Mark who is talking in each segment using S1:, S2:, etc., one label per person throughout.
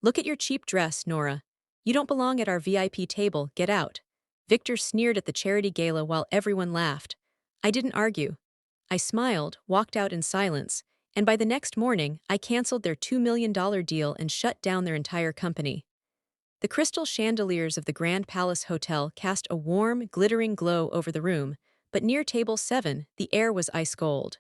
S1: Look at your cheap dress, Nora. You don't belong at our VIP table, get out. Victor sneered at the charity gala while everyone laughed. I didn't argue. I smiled, walked out in silence, and by the next morning, I canceled their $2 million deal and shut down their entire company. The crystal chandeliers of the Grand Palace Hotel cast a warm, glittering glow over the room, but near table 7, the air was ice cold.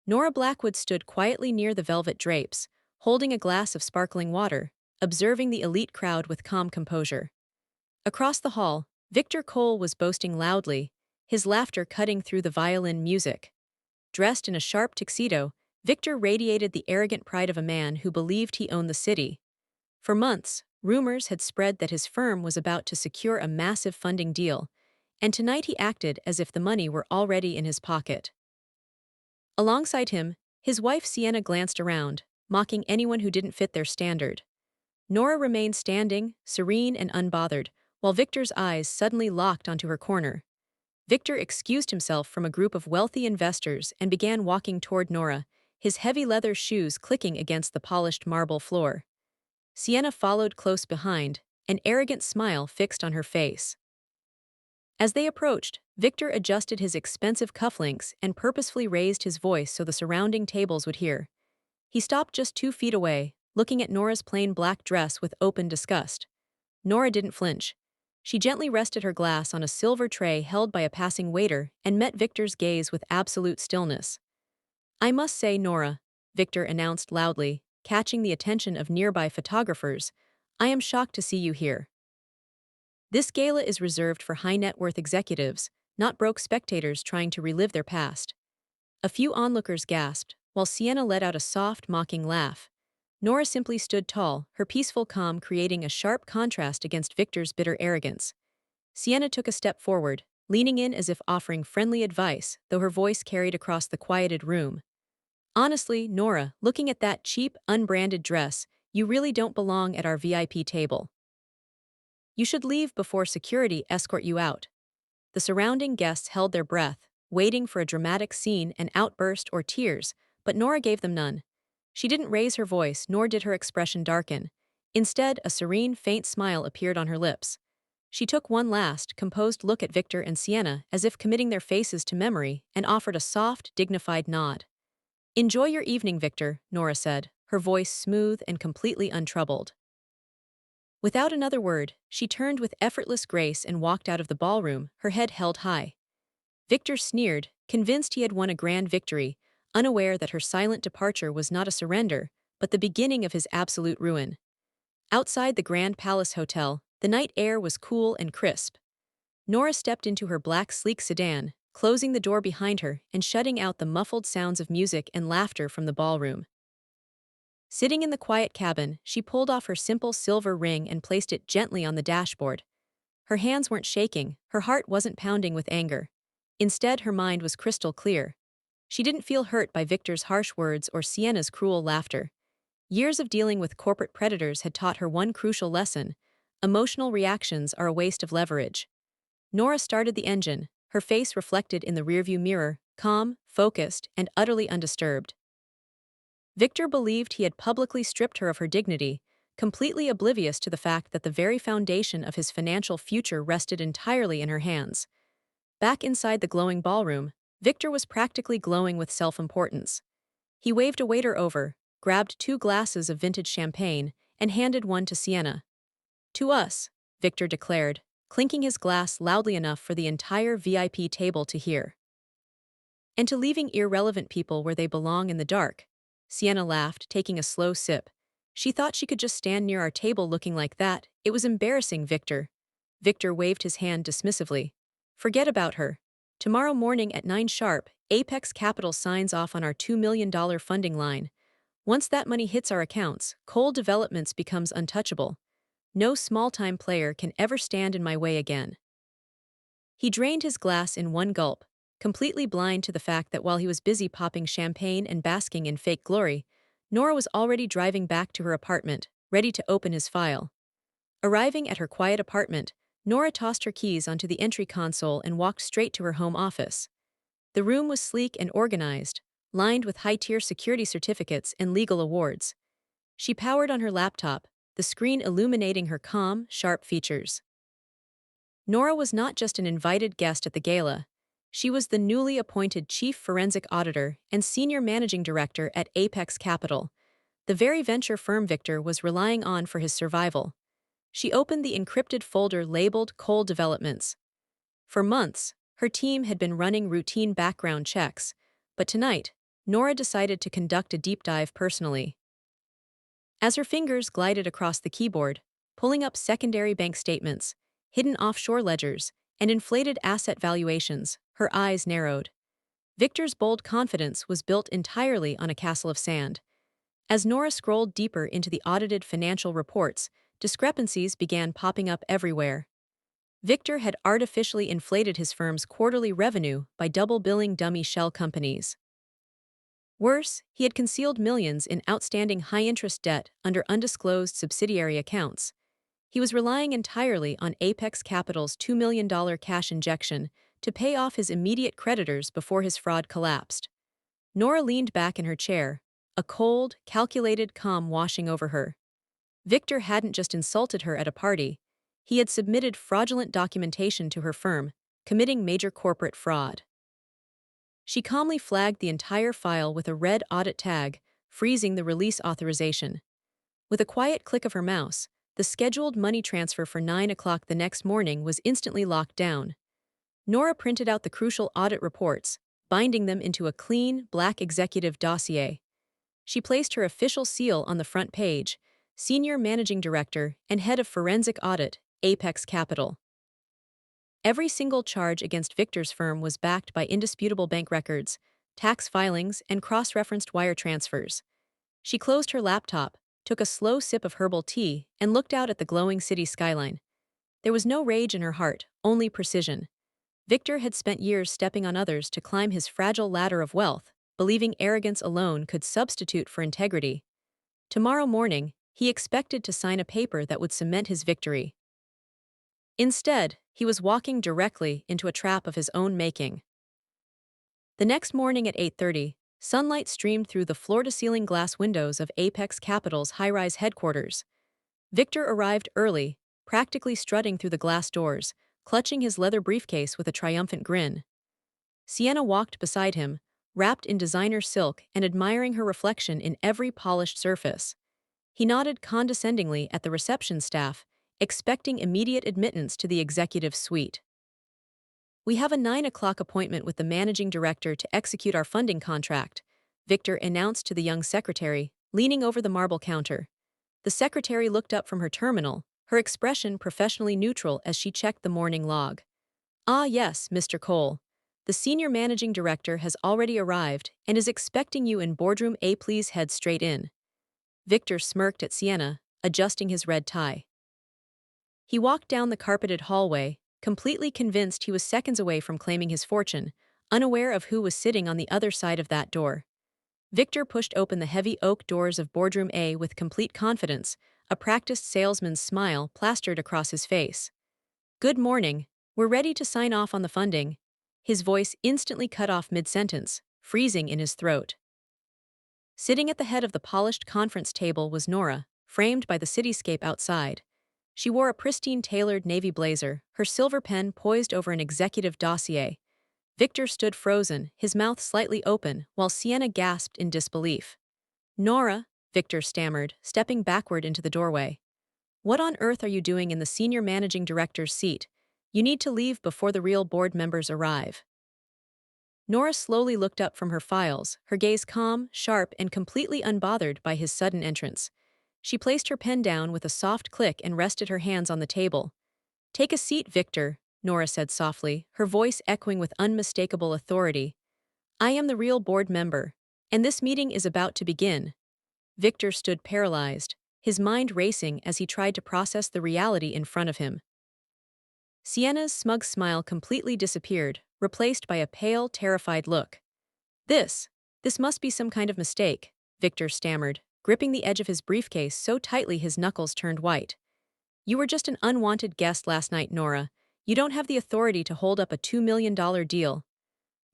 S1: Nora Blackwood stood quietly near the velvet drapes, holding a glass of sparkling water, observing the elite crowd with calm composure. Across the hall, Victor Cole was boasting loudly, his laughter cutting through the violin music. Dressed in a sharp tuxedo, Victor radiated the arrogant pride of a man who believed he owned the city. For months, rumors had spread that his firm was about to secure a massive funding deal, and tonight he acted as if the money were already in his pocket. Alongside him, his wife Sienna glanced around, mocking anyone who didn't fit their standard. Nora remained standing, serene and unbothered, while Victor's eyes suddenly locked onto her corner. Victor excused himself from a group of wealthy investors and began walking toward Nora, his heavy leather shoes clicking against the polished marble floor. Sienna followed close behind, an arrogant smile fixed on her face. As they approached, Victor adjusted his expensive cufflinks and purposefully raised his voice so the surrounding tables would hear. He stopped just 2 feet away, looking at Nora's plain black dress with open disgust. Nora didn't flinch. She gently rested her glass on a silver tray held by a passing waiter and met Victor's gaze with absolute stillness. I must say, Nora, Victor announced loudly, catching the attention of nearby photographers, I am shocked to see you here. This gala is reserved for high-net-worth executives, not broke spectators trying to relive their past. A few onlookers gasped, while Sienna let out a soft, mocking laugh. Nora simply stood tall, her peaceful calm creating a sharp contrast against Victor's bitter arrogance. Sienna took a step forward, leaning in as if offering friendly advice, though her voice carried across the quieted room. Honestly, Nora, looking at that cheap, unbranded dress, you really don't belong at our VIP table. You should leave before security escort you out. The surrounding guests held their breath, waiting for a dramatic scene, an outburst, or tears, but Nora gave them none. She didn't raise her voice, nor did her expression darken. Instead, a serene, faint smile appeared on her lips. She took one last, composed look at Victor and Sienna, as if committing their faces to memory, and offered a soft, dignified nod. Enjoy your evening, Victor, Nora said, her voice smooth and completely untroubled. Without another word, she turned with effortless grace and walked out of the ballroom, her head held high. Victor sneered, convinced he had won a grand victory, unaware that her silent departure was not a surrender, but the beginning of his absolute ruin. Outside the Grand Palace Hotel, the night air was cool and crisp. Nora stepped into her black sleek sedan, closing the door behind her and shutting out the muffled sounds of music and laughter from the ballroom. Sitting in the quiet cabin, she pulled off her simple silver ring and placed it gently on the dashboard. Her hands weren't shaking, her heart wasn't pounding with anger. Instead, her mind was crystal clear. She didn't feel hurt by Victor's harsh words or Sienna's cruel laughter. Years of dealing with corporate predators had taught her one crucial lesson: emotional reactions are a waste of leverage. Nora started the engine, her face reflected in the rearview mirror, calm, focused, and utterly undisturbed. Victor believed he had publicly stripped her of her dignity, completely oblivious to the fact that the very foundation of his financial future rested entirely in her hands. Back inside the glowing ballroom, Victor was practically glowing with self-importance. He waved a waiter over, grabbed 2 glasses of vintage champagne, and handed one to Sienna. To us, Victor declared, clinking his glass loudly enough for the entire VIP table to hear. And to leaving irrelevant people where they belong in the dark, Sienna laughed, taking a slow sip. She thought she could just stand near our table looking like that. It was embarrassing, Victor. Victor waved his hand dismissively. Forget about her. Tomorrow morning at 9 sharp, Apex Capital signs off on our $2 million funding line. Once that money hits our accounts, Cole Developments becomes untouchable. No small-time player can ever stand in my way again. He drained his glass in one gulp, completely blind to the fact that while he was busy popping champagne and basking in fake glory, Nora was already driving back to her apartment, ready to open his file. Arriving at her quiet apartment, Nora tossed her keys onto the entry console and walked straight to her home office. The room was sleek and organized, lined with high-tier security certificates and legal awards. She powered on her laptop, the screen illuminating her calm, sharp features. Nora was not just an invited guest at the gala. She was the newly appointed Chief Forensic Auditor and Senior Managing Director at Apex Capital, the very venture firm Victor was relying on for his survival. She opened the encrypted folder labeled Coal Developments. For months, her team had been running routine background checks, but tonight, Nora decided to conduct a deep dive personally. As her fingers glided across the keyboard, pulling up secondary bank statements, hidden offshore ledgers, and inflated asset valuations, her eyes narrowed. Victor's bold confidence was built entirely on a castle of sand. As Nora scrolled deeper into the audited financial reports, discrepancies began popping up everywhere. Victor had artificially inflated his firm's quarterly revenue by double-billing dummy shell companies. Worse, he had concealed millions in outstanding high-interest debt under undisclosed subsidiary accounts. He was relying entirely on Apex Capital's $2 million cash injection to pay off his immediate creditors before his fraud collapsed. Nora leaned back in her chair, a cold, calculated calm washing over her. Victor hadn't just insulted her at a party. He had submitted fraudulent documentation to her firm, committing major corporate fraud. She calmly flagged the entire file with a red audit tag, freezing the release authorization. With a quiet click of her mouse, the scheduled money transfer for 9 o'clock the next morning was instantly locked down. Nora printed out the crucial audit reports, binding them into a clean, black executive dossier. She placed her official seal on the front page: Senior Managing Director and Head of Forensic Audit, Apex Capital. Every single charge against Victor's firm was backed by indisputable bank records, tax filings, and cross-referenced wire transfers. She closed her laptop, took a slow sip of herbal tea, and looked out at the glowing city skyline. There was no rage in her heart, only precision. Victor had spent years stepping on others to climb his fragile ladder of wealth, believing arrogance alone could substitute for integrity. Tomorrow morning, he expected to sign a paper that would cement his victory. Instead, he was walking directly into a trap of his own making. The next morning at 8:30, sunlight streamed through the floor-to-ceiling glass windows of Apex Capital's high-rise headquarters. Victor arrived early, practically strutting through the glass doors, clutching his leather briefcase with a triumphant grin. Sienna walked beside him, wrapped in designer silk and admiring her reflection in every polished surface. He nodded condescendingly at the reception staff, expecting immediate admittance to the executive suite. "We have a 9 o'clock appointment with the managing director to execute our funding contract," Victor announced to the young secretary, leaning over the marble counter. The secretary looked up from her terminal, her expression professionally neutral as she checked the morning log. "Ah yes, Mr. Cole. The senior managing director has already arrived and is expecting you in boardroom A. Please head straight in." Victor smirked at Sienna, adjusting his red tie. He walked down the carpeted hallway, completely convinced he was seconds away from claiming his fortune, unaware of who was sitting on the other side of that door. Victor pushed open the heavy oak doors of boardroom A with complete confidence, a practiced salesman's smile plastered across his face. "Good morning. We're ready to sign off on the funding." His voice instantly cut off mid-sentence, freezing in his throat. Sitting at the head of the polished conference table was Nora, framed by the cityscape outside. She wore a pristine tailored navy blazer, her silver pen poised over an executive dossier. Victor stood frozen, his mouth slightly open, while Sienna gasped in disbelief. "Nora," Victor stammered, stepping backward into the doorway. "What on earth are you doing in the senior managing director's seat? You need to leave before the real board members arrive." Nora slowly looked up from her files, her gaze calm, sharp, and completely unbothered by his sudden entrance. She placed her pen down with a soft click and rested her hands on the table. "Take a seat, Victor," Nora said softly, her voice echoing with unmistakable authority. "I am the real board member, and this meeting is about to begin." Victor stood paralyzed, his mind racing as he tried to process the reality in front of him. Sienna's smug smile completely disappeared, replaced by a pale, terrified look. This must be some kind of mistake," Victor stammered, gripping the edge of his briefcase so tightly his knuckles turned white. "You were just an unwanted guest last night, Nora. You don't have the authority to hold up a $2 million deal."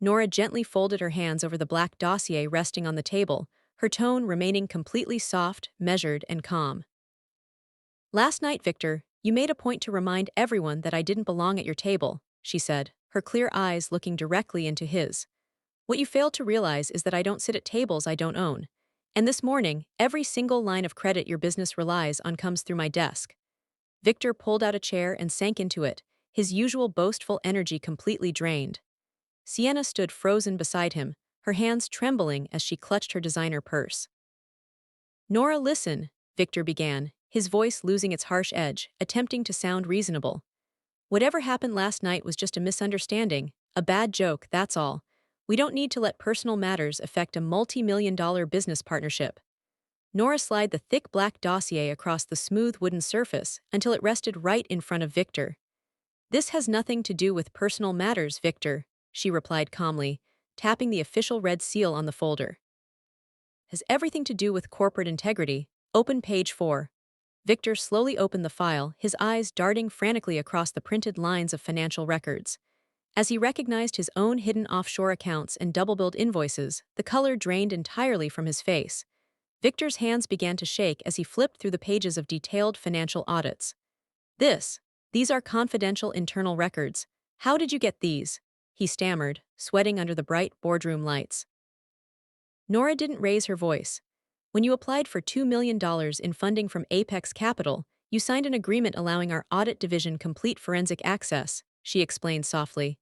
S1: Nora gently folded her hands over the black dossier resting on the table, her tone remaining completely soft, measured, and calm. "Last night, Victor, you made a point to remind everyone that I didn't belong at your table," she said, her clear eyes looking directly into his. "What you failed to realize is that I don't sit at tables I don't own. And this morning, every single line of credit your business relies on comes through my desk." Victor pulled out a chair and sank into it, his usual boastful energy completely drained. Sienna stood frozen beside him, her hands trembling as she clutched her designer purse. "Nora, listen," Victor began, his voice losing its harsh edge, attempting to sound reasonable. "Whatever happened last night was just a misunderstanding, a bad joke, that's all. We don't need to let personal matters affect a multi-million-dollar business partnership." Nora slid the thick black dossier across the smooth wooden surface until it rested right in front of Victor. "This has nothing to do with personal matters, Victor," she replied calmly, tapping the official red seal on the folder. "Has everything to do with corporate integrity. Open page 4. Victor slowly opened the file, his eyes darting frantically across the printed lines of financial records. As he recognized his own hidden offshore accounts and double-billed invoices, the color drained entirely from his face. Victor's hands began to shake as he flipped through the pages of detailed financial audits. These are confidential internal records. How did you get these?" he stammered, sweating under the bright boardroom lights. Nora didn't raise her voice. "When you applied for $2 million in funding from Apex Capital, you signed an agreement allowing our audit division complete forensic access," she explained softly.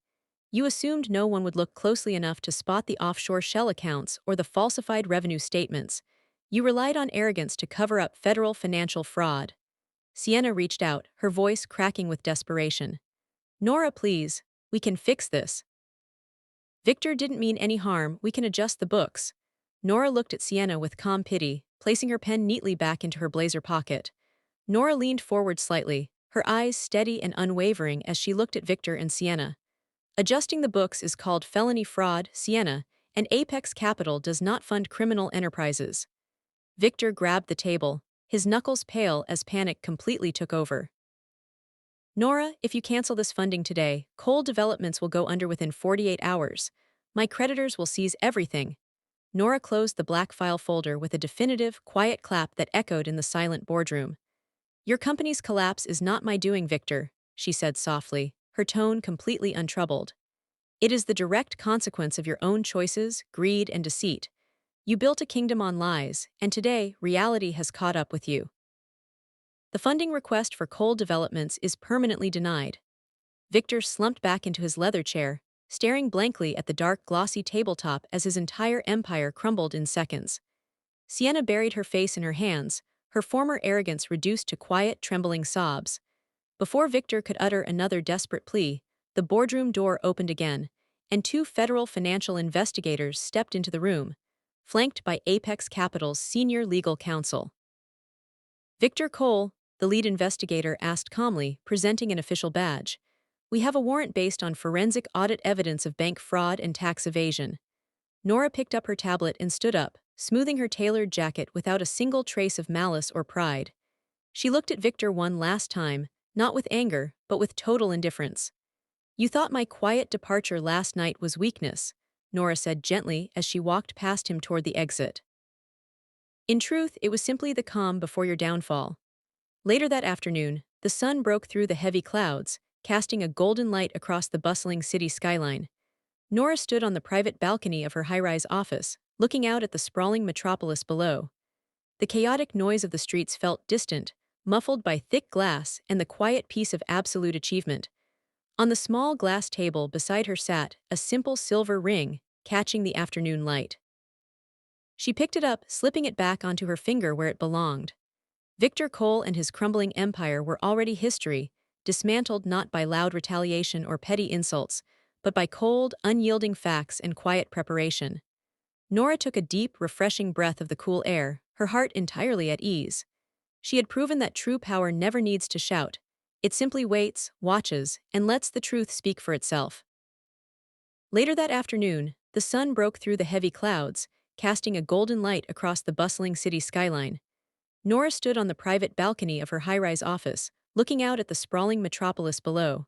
S1: "You assumed no one would look closely enough to spot the offshore shell accounts or the falsified revenue statements. You relied on arrogance to cover up federal financial fraud." Sienna reached out, her voice cracking with desperation. "Nora, please, we can fix this. Victor didn't mean any harm, we can adjust the books." Nora looked at Sienna with calm pity, placing her pen neatly back into her blazer pocket. Nora leaned forward slightly, her eyes steady and unwavering as she looked at Victor and Sienna. "Adjusting the books is called felony fraud, Sienna, and Apex Capital does not fund criminal enterprises." Victor grabbed the table, his knuckles pale as panic completely took over. "Nora, if you cancel this funding today, Coal Developments will go under within 48 hours. My creditors will seize everything." Nora closed the black file folder with a definitive, quiet clap that echoed in the silent boardroom. "Your company's collapse is not my doing, Victor," she said softly, her tone completely untroubled. "It is the direct consequence of your own choices, greed, and deceit. You built a kingdom on lies, and today, reality has caught up with you. The funding request for Coal Developments is permanently denied." Victor slumped back into his leather chair, staring blankly at the dark, glossy tabletop as his entire empire crumbled in seconds. Sienna buried her face in her hands, her former arrogance reduced to quiet, trembling sobs. Before Victor could utter another desperate plea, the boardroom door opened again, and two federal financial investigators stepped into the room, flanked by Apex Capital's senior legal counsel. "Victor Cole," the lead investigator asked calmly, presenting an official badge. "We have a warrant based on forensic audit evidence of bank fraud and tax evasion." Nora picked up her tablet and stood up, smoothing her tailored jacket without a single trace of malice or pride. She looked at Victor one last time, not with anger, but with total indifference. "You thought my quiet departure last night was weakness," Nora said gently as she walked past him toward the exit. "In truth, it was simply the calm before your downfall." Later that afternoon, the sun broke through the heavy clouds, casting a golden light across the bustling city skyline. Nora stood on the private balcony of her high-rise office, looking out at the sprawling metropolis below. The chaotic noise of the streets felt distant, muffled by thick glass and the quiet peace of absolute achievement. On the small glass table beside her sat a simple silver ring, catching the afternoon light. She picked it up, slipping it back onto her finger where it belonged. Victor Cole and his crumbling empire were already history, dismantled not by loud retaliation or petty insults, but by cold, unyielding facts and quiet preparation. Nora took a deep, refreshing breath of the cool air, her heart entirely at ease. She had proven that true power never needs to shout. It simply waits, watches, and lets the truth speak for itself. Later that afternoon, the sun broke through the heavy clouds, casting a golden light across the bustling city skyline. Nora stood on the private balcony of her high-rise office, looking out at the sprawling metropolis below.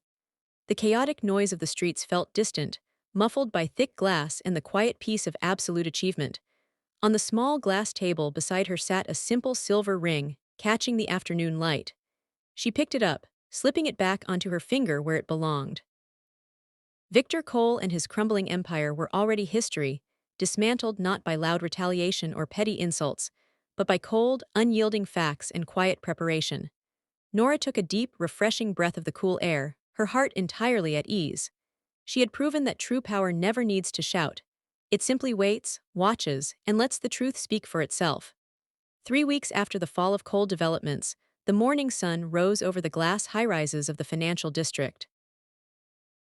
S1: The chaotic noise of the streets felt distant, muffled by thick glass and the quiet peace of absolute achievement. On the small glass table beside her sat a simple silver ring, catching the afternoon light. She picked it up, slipping it back onto her finger where it belonged. Victor Cole and his crumbling empire were already history, dismantled not by loud retaliation or petty insults, but by cold, unyielding facts and quiet preparation. Nora took a deep, refreshing breath of the cool air, her heart entirely at ease. She had proven that true power never needs to shout. It simply waits, watches, and lets the truth speak for itself. 3 weeks after the fall of coal developments, the morning sun rose over the glass high-rises of the financial district.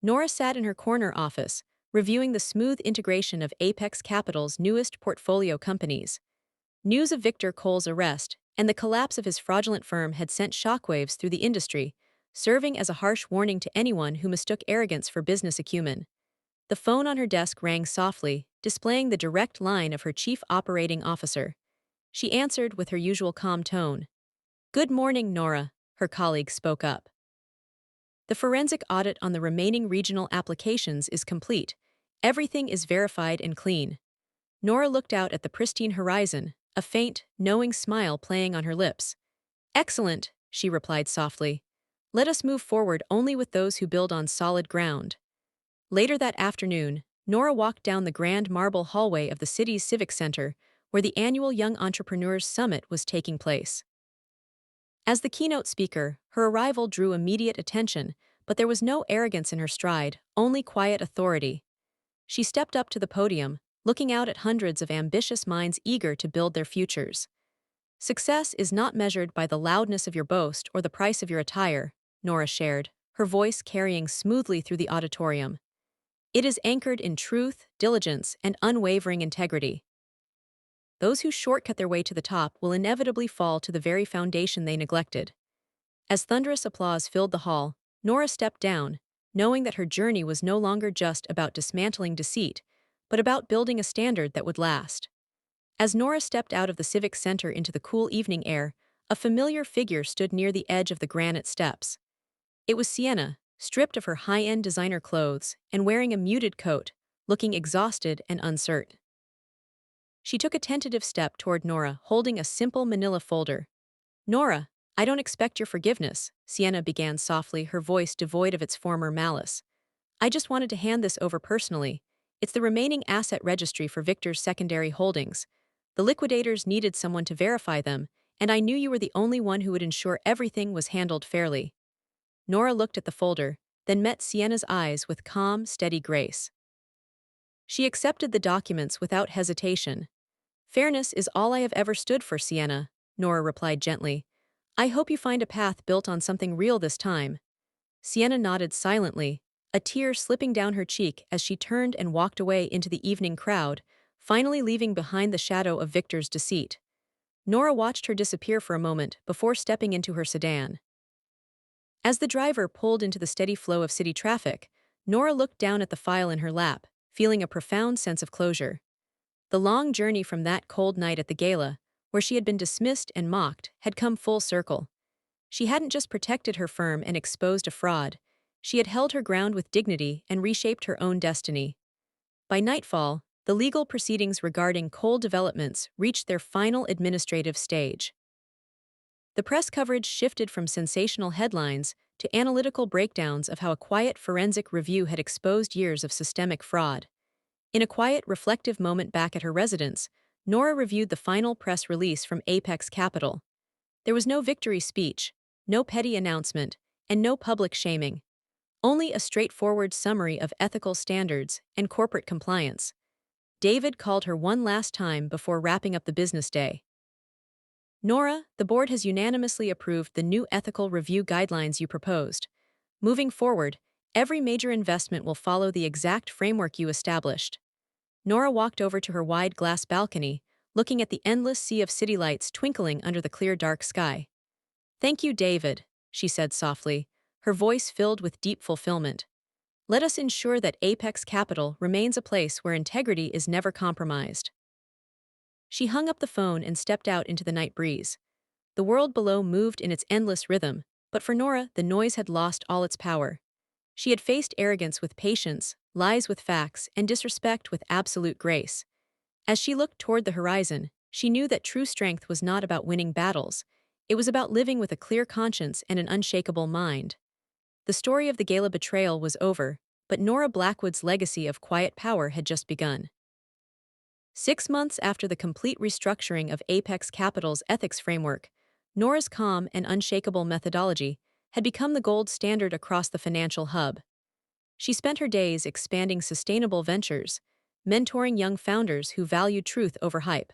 S1: Nora sat in her corner office, reviewing the smooth integration of Apex Capital's newest portfolio companies. News of Victor Cole's arrest and the collapse of his fraudulent firm had sent shockwaves through the industry, serving as a harsh warning to anyone who mistook arrogance for business acumen. The phone on her desk rang softly, displaying the direct line of her chief operating officer. She answered with her usual calm tone. "Good morning, Nora," her colleague spoke up. "The forensic audit on the remaining regional applications is complete. Everything is verified and clean." Nora looked out at the pristine horizon, a faint, knowing smile playing on her lips. "Excellent," she replied softly. "Let us move forward only with those who build on solid ground." Later that afternoon, Nora walked down the grand marble hallway of the city's civic center, where the annual Young Entrepreneurs Summit was taking place. As the keynote speaker, her arrival drew immediate attention, but there was no arrogance in her stride, only quiet authority. She stepped up to the podium, looking out at hundreds of ambitious minds eager to build their futures. "Success is not measured by the loudness of your boast or the price of your attire," Nora shared, her voice carrying smoothly through the auditorium. "It is anchored in truth, diligence, and unwavering integrity. Those who shortcut their way to the top will inevitably fall to the very foundation they neglected." As thunderous applause filled the hall, Nora stepped down, knowing that her journey was no longer just about dismantling deceit, but about building a standard that would last. As Nora stepped out of the civic center into the cool evening air, a familiar figure stood near the edge of the granite steps. It was Sienna, stripped of her high-end designer clothes and wearing a muted coat, looking exhausted and uncertain. She took a tentative step toward Nora, holding a simple manila folder. "Nora, I don't expect your forgiveness," Sienna began softly, her voice devoid of its former malice. "I just wanted to hand this over personally. It's the remaining asset registry for Victor's secondary holdings. The liquidators needed someone to verify them, and I knew you were the only one who would ensure everything was handled fairly." Nora looked at the folder, then met Sienna's eyes with calm, steady grace. She accepted the documents without hesitation. "Fairness is all I have ever stood for, Sienna," Nora replied gently. "I hope you find a path built on something real this time." Sienna nodded silently, a tear slipping down her cheek as she turned and walked away into the evening crowd, finally leaving behind the shadow of Victor's deceit. Nora watched her disappear for a moment before stepping into her sedan. As the driver pulled into the steady flow of city traffic, Nora looked down at the file in her lap, feeling a profound sense of closure. The long journey from that cold night at the gala, where she had been dismissed and mocked, had come full circle. She hadn't just protected her firm and exposed a fraud, she had held her ground with dignity and reshaped her own destiny. By nightfall, the legal proceedings regarding coal developments reached their final administrative stage. The press coverage shifted from sensational headlines to analytical breakdowns of how a quiet forensic review had exposed years of systemic fraud. In a quiet, reflective moment back at her residence, Nora reviewed the final press release from Apex Capital. There was no victory speech, no petty announcement, and no public shaming. Only a straightforward summary of ethical standards and corporate compliance. David called her one last time before wrapping up the business day. "Nora, the board has unanimously approved the new ethical review guidelines you proposed. Moving forward, every major investment will follow the exact framework you established." Nora walked over to her wide glass balcony, looking at the endless sea of city lights twinkling under the clear dark sky. "Thank you, David," she said softly, her voice filled with deep fulfillment. "Let us ensure that Apex Capital remains a place where integrity is never compromised." She hung up the phone and stepped out into the night breeze. The world below moved in its endless rhythm, but for Nora, the noise had lost all its power. She had faced arrogance with patience, lies with facts, and disrespect with absolute grace. As she looked toward the horizon, she knew that true strength was not about winning battles. It was about living with a clear conscience and an unshakable mind. The story of the gala betrayal was over, but Nora Blackwood's legacy of quiet power had just begun. 6 months after the complete restructuring of Apex Capital's ethics framework, Nora's calm and unshakable methodology had become the gold standard across the financial hub. She spent her days expanding sustainable ventures, mentoring young founders who valued truth over hype.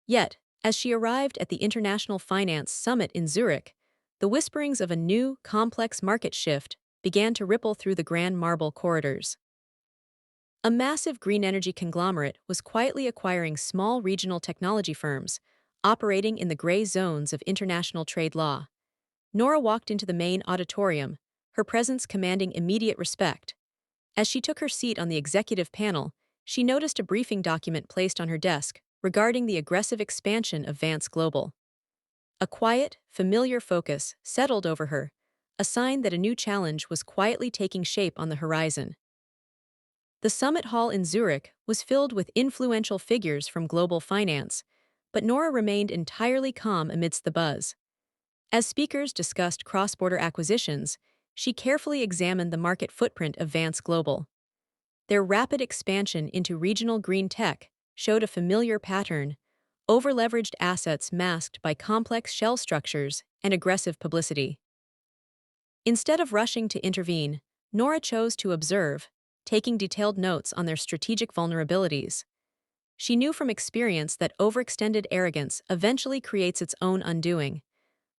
S1: Yet, as she arrived at the International Finance Summit in Zurich, the whisperings of a new, complex market shift began to ripple through the grand marble corridors. A massive green energy conglomerate was quietly acquiring small regional technology firms, operating in the gray zones of international trade law. Nora walked into the main auditorium, her presence commanding immediate respect. As she took her seat on the executive panel, she noticed a briefing document placed on her desk regarding the aggressive expansion of Vance Global. A quiet, familiar focus settled over her, a sign that a new challenge was quietly taking shape on the horizon. The summit hall in Zurich was filled with influential figures from global finance, but Nora remained entirely calm amidst the buzz. As speakers discussed cross-border acquisitions, she carefully examined the market footprint of Vance Global. Their rapid expansion into regional green tech showed a familiar pattern: over-leveraged assets masked by complex shell structures and aggressive publicity. Instead of rushing to intervene, Nora chose to observe, taking detailed notes on their strategic vulnerabilities. She knew from experience that overextended arrogance eventually creates its own undoing.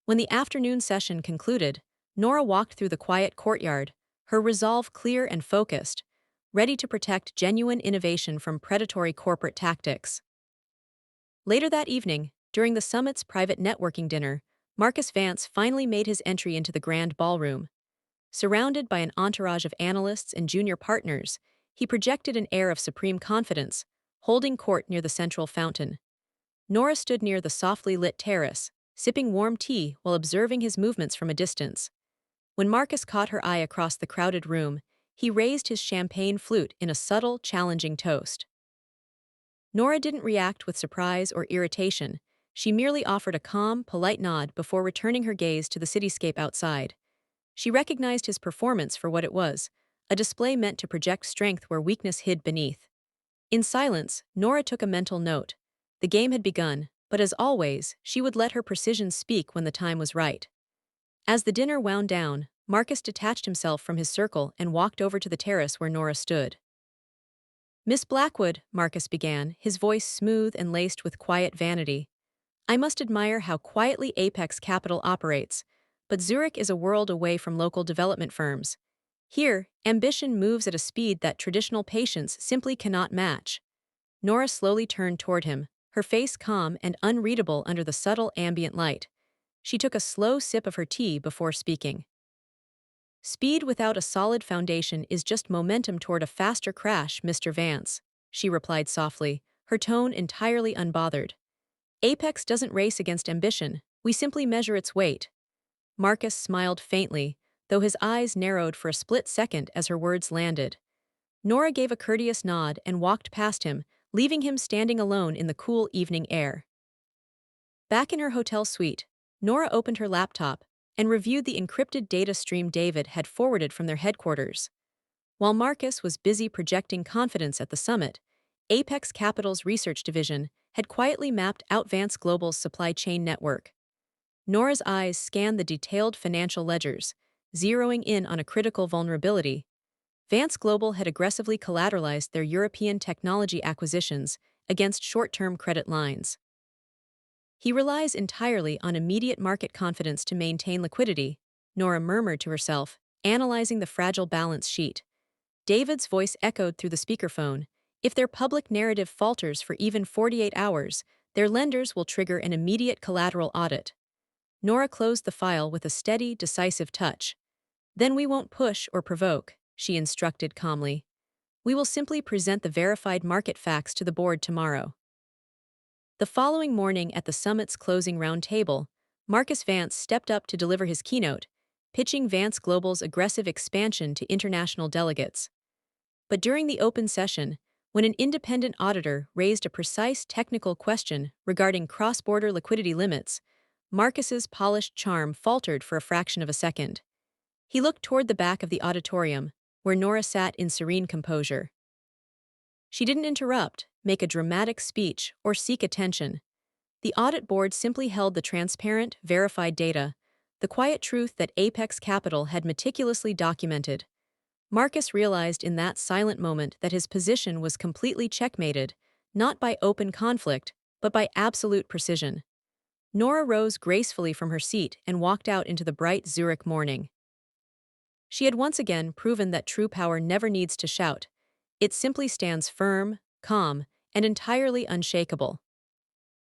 S1: When the afternoon session concluded, Nora walked through the quiet courtyard, her resolve clear and focused, ready to protect genuine innovation from predatory corporate tactics. Later that evening, during the summit's private networking dinner, Marcus Vance finally made his entry into the grand ballroom. Surrounded by an entourage of analysts and junior partners, he projected an air of supreme confidence, holding court near the central fountain. Nora stood near the softly lit terrace, sipping warm tea while observing his movements from a distance. When Marcus caught her eye across the crowded room, he raised his champagne flute in a subtle, challenging toast. Nora didn't react with surprise or irritation. She merely offered a calm, polite nod before returning her gaze to the cityscape outside. She recognized his performance for what it was, a display meant to project strength where weakness hid beneath. In silence, Nora took a mental note. The game had begun, but as always, she would let her precision speak when the time was right. As the dinner wound down, Marcus detached himself from his circle and walked over to the terrace where Nora stood. "Miss Blackwood," Marcus began, his voice smooth and laced with quiet vanity, "I must admire how quietly Apex Capital operates, but Zurich is a world away from local development firms. Here, ambition moves at a speed that traditional patience simply cannot match." Nora slowly turned toward him, her face calm and unreadable under the subtle ambient light. She took a slow sip of her tea before speaking. "Speed without a solid foundation is just momentum toward a faster crash, Mr. Vance," she replied softly, her tone entirely unbothered. "Apex doesn't race against ambition, we simply measure its weight." Marcus smiled faintly, though his eyes narrowed for a split second as her words landed. Nora gave a courteous nod and walked past him, leaving him standing alone in the cool evening air. Back in her hotel suite, Nora opened her laptop and reviewed the encrypted data stream David had forwarded from their headquarters. While Marcus was busy projecting confidence at the summit, Apex Capital's research division had quietly mapped out Vance Global's supply chain network. Nora's eyes scanned the detailed financial ledgers, zeroing in on a critical vulnerability. Vance Global had aggressively collateralized their European technology acquisitions against short-term credit lines. "He relies entirely on immediate market confidence to maintain liquidity," Nora murmured to herself, analyzing the fragile balance sheet. David's voice echoed through the speakerphone. "If their public narrative falters for even 48 hours, their lenders will trigger an immediate collateral audit." Nora closed the file with a steady, decisive touch. "Then we won't push or provoke," she instructed calmly. "We will simply present the verified market facts to the board tomorrow." The following morning at the summit's closing roundtable, Marcus Vance stepped up to deliver his keynote, pitching Vance Global's aggressive expansion to international delegates. But during the open session, When an independent auditor raised a precise technical question regarding cross-border liquidity limits, Marcus's polished charm faltered for a fraction of a second. He looked toward the back of the auditorium, where Nora sat in serene composure. She didn't interrupt, make a dramatic speech, or seek attention. The audit board simply held the transparent, verified data, the quiet truth that Apex Capital had meticulously documented. Marcus realized in that silent moment that his position was completely checkmated, not by open conflict, but by absolute precision. Nora rose gracefully from her seat and walked out into the bright Zurich morning. She had once again proven that true power never needs to shout. It simply stands firm, calm, and entirely unshakable.